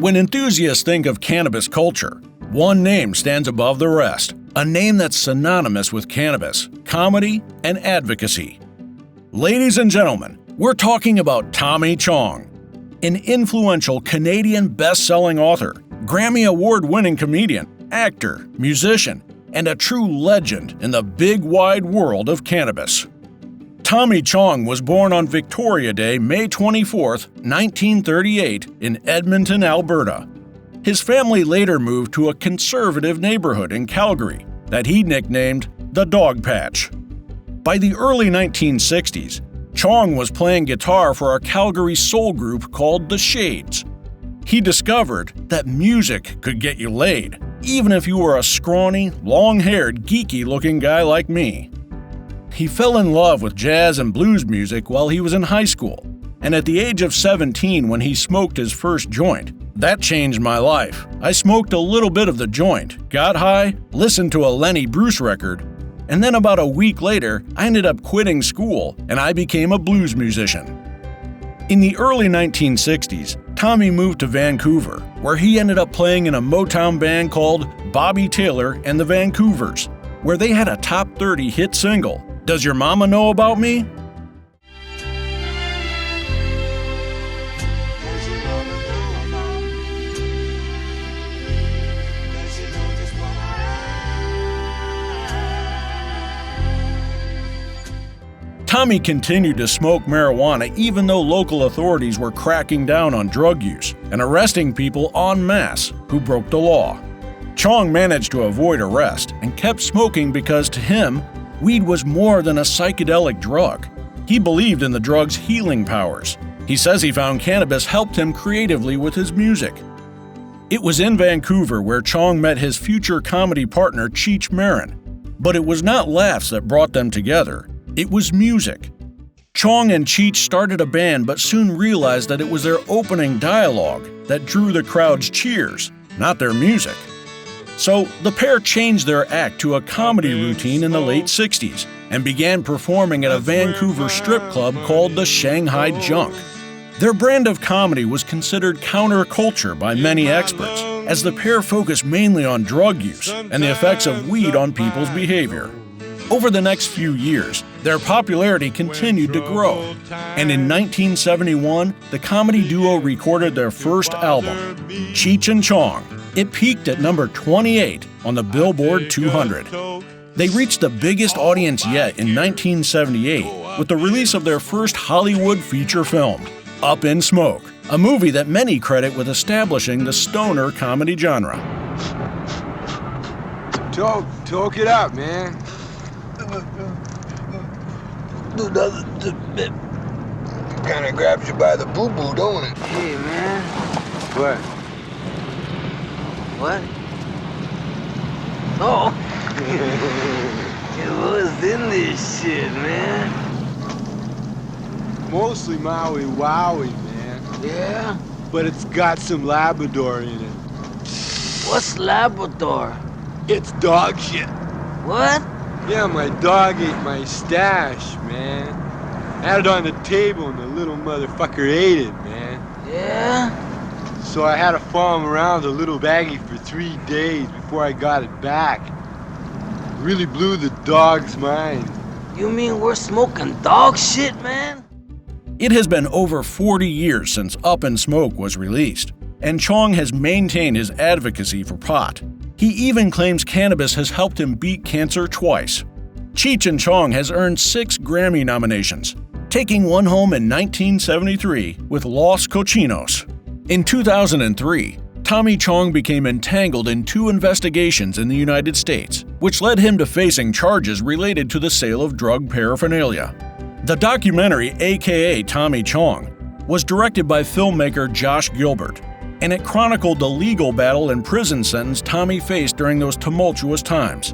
When enthusiasts think of cannabis culture, one name stands above the rest, a name that's synonymous with cannabis, comedy, and advocacy. Ladies and gentlemen, we're talking about Tommy Chong, an influential Canadian best-selling author, Grammy Award-winning comedian, actor, musician, and a true legend in the big wide world of cannabis. Tommy Chong was born on Victoria Day, May 24, 1938, in Edmonton, Alberta. His family later moved to a conservative neighborhood in Calgary that he nicknamed the Dog Patch. By the early 1960s, Chong was playing guitar for a Calgary soul group called The Shades. He discovered that music could get you laid, even if you were a scrawny, long-haired, geeky-looking guy like me. He fell in love with jazz and blues music while he was in high school, and at the age of 17 when he smoked his first joint. That changed my life. I smoked a little bit of the joint, got high, listened to a Lenny Bruce record, and then about a week later, I ended up quitting school and I became a blues musician. In the early 1960s, Tommy moved to Vancouver, where he ended up playing in a Motown band called Bobby Taylor and the Vancouvers, where they had a top 30 hit single, Does Your Mama Know About Me? Tommy continued to smoke marijuana even though local authorities were cracking down on drug use and arresting people en masse who broke the law. Chong managed to avoid arrest and kept smoking because to him, weed was more than a psychedelic drug. He believed in the drug's healing powers. He says he found cannabis helped him creatively with his music. It was in Vancouver where Chong met his future comedy partner Cheech Marin. But it was not laughs that brought them together. It was music. Chong and Cheech started a band but soon realized that it was their opening dialogue that drew the crowd's cheers, not their music. So the pair changed their act to a comedy routine in the late 60s and began performing at a Vancouver strip club called the Shanghai Junk. Their brand of comedy was considered counterculture by many experts, as the pair focused mainly on drug use and the effects of weed on people's behavior. Over the next few years, their popularity continued to grow, and in 1971, the comedy duo recorded their first album, Cheech and Chong. It peaked at number 28 on the Billboard 200. They reached the biggest audience yet in 1978 with the release of their first Hollywood feature film, Up in Smoke, a movie that many credit with establishing the stoner comedy genre. Talk it up, man. It kind of grabs you by the boo-boo, don't it? Hey, man. What? What? Oh! It was in this shit, man. Mostly Maui Wowie, man. Yeah? But it's got some Labrador in it. What's Labrador? It's dog shit. What? Yeah, my dog ate my stash, man. I had it on the table and the little motherfucker ate it, man. Yeah? So I had to follow him around the little baggie for 3 days before I got it back. It really blew the dog's mind. You mean we're smoking dog shit, man? It has been over 40 years since Up in Smoke was released, and Chong has maintained his advocacy for pot. He even claims cannabis has helped him beat cancer twice. Cheech and Chong has earned 6 Grammy nominations, taking one home in 1973 with Los Cochinos. In 2003, Tommy Chong became entangled in 2 investigations in the United States, which led him to facing charges related to the sale of drug paraphernalia. The documentary, aka Tommy Chong, was directed by filmmaker Josh Gilbert, and it chronicled the legal battle and prison sentence Tommy faced during those tumultuous times.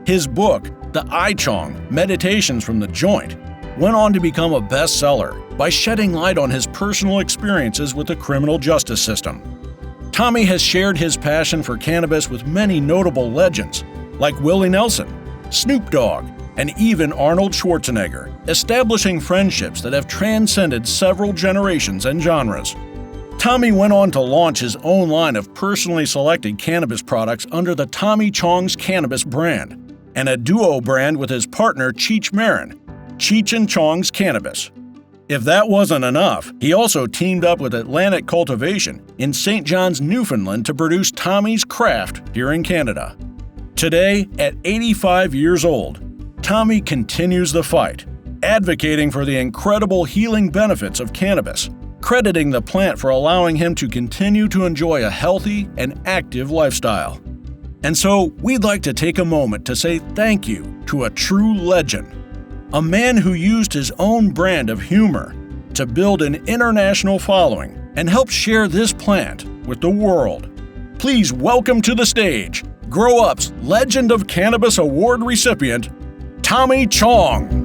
His book, The I Chong, Meditations from the Joint, went on to become a bestseller by shedding light on his personal experiences with the criminal justice system. Tommy has shared his passion for cannabis with many notable legends, like Willie Nelson, Snoop Dogg, and even Arnold Schwarzenegger, establishing friendships that have transcended several generations and genres. Tommy went on to launch his own line of personally selected cannabis products under the Tommy Chong's Cannabis brand, and a duo brand with his partner Cheech Marin, Cheech and Chong's Cannabis. If that wasn't enough, he also teamed up with Atlantic Cultivation in St. John's, Newfoundland to produce Tommy's Craft here in Canada. Today, at 85 years old, Tommy continues the fight, advocating for the incredible healing benefits of cannabis, crediting the plant for allowing him to continue to enjoy a healthy and active lifestyle. And so, we'd like to take a moment to say thank you to a true legend, a man who used his own brand of humor to build an international following and help share this plant with the world. Please welcome to the stage Grow Up's Legend of Cannabis Award recipient, Tommy Chong.